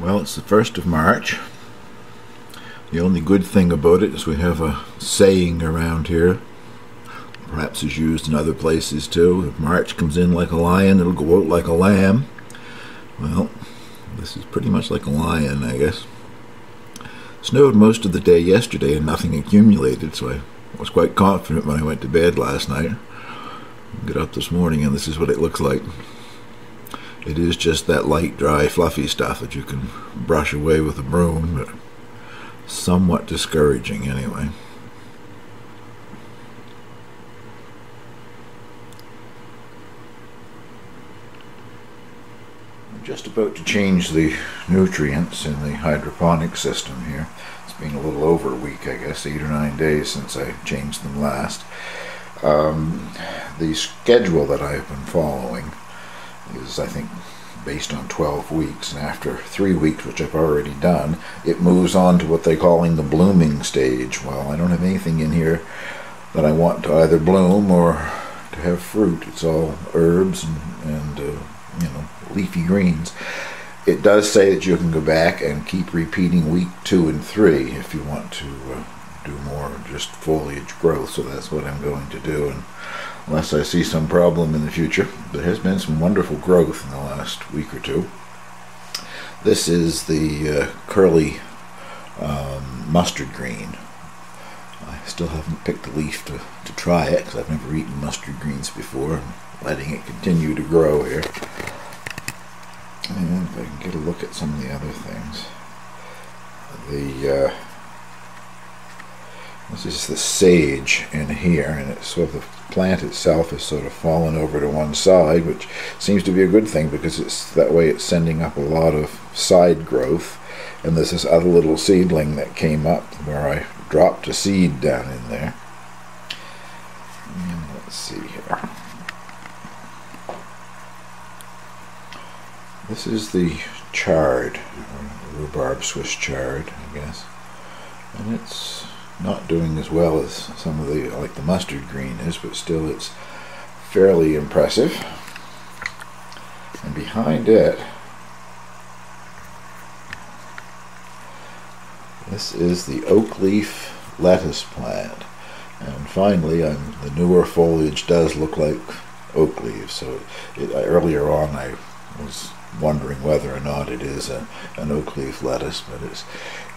Well, it's the 1st of March. The only good thing about it is we have a saying around here, perhaps is used in other places too. If March comes in like a lion, it'll go out like a lamb. Well, this is pretty much like a lion, I guess. Snowed most of the day yesterday and nothing accumulated, so I was quite confident when I went to bed last night. Get up this morning and this is what it looks like. It is just that light, dry, fluffy stuff that you can brush away with a broom, but somewhat discouraging anyway. I'm just about to change the nutrients in the hydroponic system here. It's been a little over a week, I guess, 8 or 9 days since I changed them last. The schedule that I've been following is, I think, based on 12 weeks, and after 3 weeks, which I've already done, it moves on to what they're calling the blooming stage. Well, I don't have anything in here that I want to either bloom or to have fruit. It's all herbs and you know, leafy greens. It does say that you can go back and keep repeating week 2 and 3 if you want to do more just foliage growth, so that's what I'm going to do, and unless I see some problem in the future. There has been some wonderful growth in the last week or two. This is the curly mustard green. I still haven't picked a leaf to try it because I've never eaten mustard greens before. I'm letting it continue to grow here. And if I can get a look at some of the other things. This is the sage in here, and it's sort of the plant itself is sort of fallen over to one side, which seems to be a good thing because it's that way it's sending up a lot of side growth. And there's this other little seedling that came up where I dropped a seed down in there. And let's see here. This is the chard, rhubarb Swiss chard, I guess, and it's not doing as well as some of the, like the mustard green is, but still it's fairly impressive. And behind it, this is the oak leaf lettuce plant. And finally, the newer foliage does look like oak leaves. So earlier on I was wondering whether or not it is an oak leaf lettuce, but it's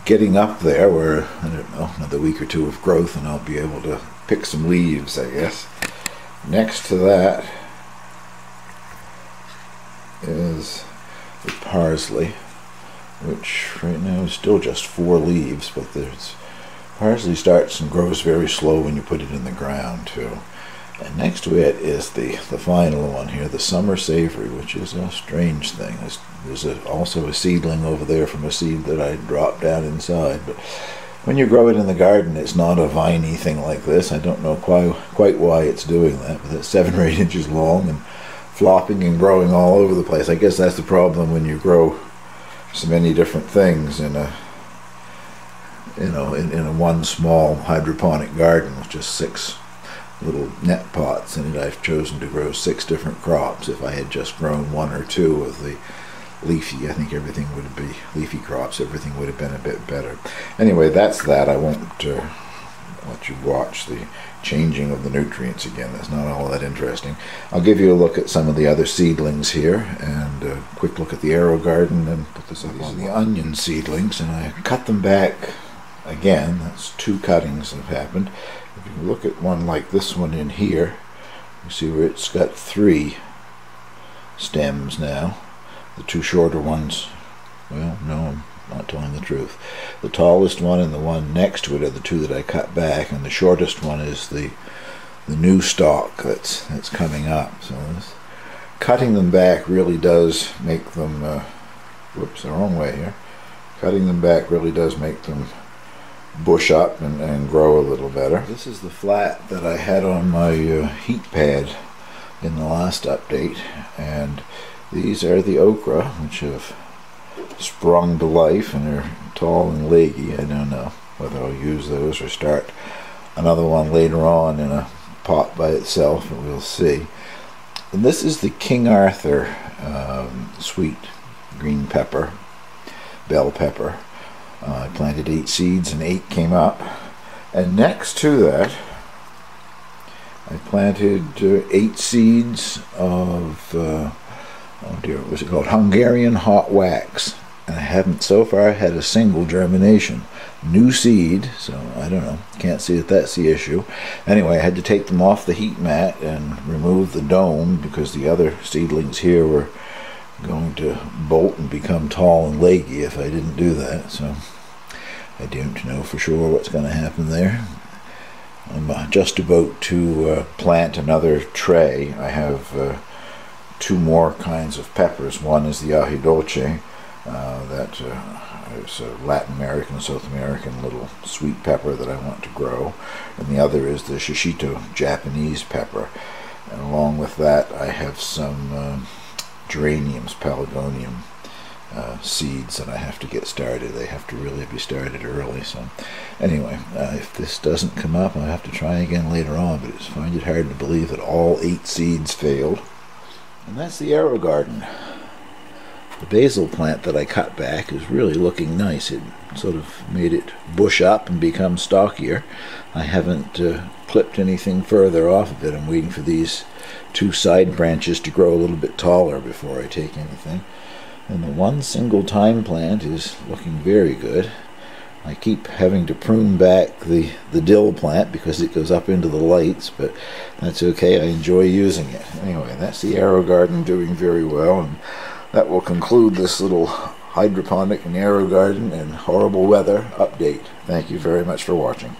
getting up there where, I don't know, another week or 2 of growth and I'll be able to pick some leaves, I guess. Next to that is the parsley, which right now is still just 4 leaves, but parsley starts and grows very slow when you put it in the ground too. And next to it is the final one here, the summer savory, which is a strange thing. There's also a seedling over there from a seed that I dropped down inside. But when you grow it in the garden, it's not a viney thing like this. I don't know quite why it's doing that, but it's 7 or 8 inches long and flopping and growing all over the place. I guess that's the problem when you grow so many different things in a one small hydroponic garden with just 6 little net pots in it. I've chosen to grow 6 different crops. If I had just grown 1 or 2 of the leafy, I think everything would be leafy crops, everything would have been a bit better. Anyway, that's that. I won't let you watch the changing of the nutrients again. That's not all that interesting. I'll give you a look at some of the other seedlings here, and a quick look at the aerogarden, and put this up on the onion seedlings, and I cut them back again. That's 2 cuttings that have happened. If you look at one like this one in here, you see where it's got 3 stems now. The 2 shorter ones, well, no, I'm not telling the truth. The tallest one and the one next to it are the 2 that I cut back, and the shortest one is the new stalk that's coming up. So cutting them back really does make them, whoops, the wrong way here. Cutting them back really does make them bush up and grow a little better. This is the flat that I had on my heat pad in the last update, and these are the okra, which have sprung to life and are tall and leggy. I don't know whether I'll use those or start another one later on in a pot by itself, but we'll see. And this is the King Arthur sweet green pepper. bell pepper. I planted 8 seeds and 8 came up. And next to that, I planted 8 seeds of, oh dear, what was it called? Hungarian hot wax. And I haven't so far had a single germination. New seed, so I don't know, can't see that that's the issue. Anyway, I had to take them off the heat mat and remove the dome because the other seedlings here were going to bolt and become tall and leggy if I didn't do that. So I don't know for sure what's going to happen there. I'm just about to plant another tray. I have 2 more kinds of peppers. One is the ají dulce, that is a Latin American, South American little sweet pepper that I want to grow, and the other is the shishito Japanese pepper. And along with that, I have some geraniums, pelargonium seeds that I have to get started. They have to really be started early. So anyway, if this doesn't come up, I'll have to try again later on, but I find it hard to believe that all 8 seeds failed. And that's the aerogarden. The basil plant that I cut back is really looking nice. It sort of made it bush up and become stockier. I haven't clipped anything further off of it. I'm waiting for these 2 side branches to grow a little bit taller before I take anything. And the one single thyme plant is looking very good. I keep having to prune back the dill plant because it goes up into the lights, but that's okay. I enjoy using it. Anyway, that's the aerogarden doing very well, and that will conclude this little hydroponic and aerogarden and horrible weather update. Thank you very much for watching.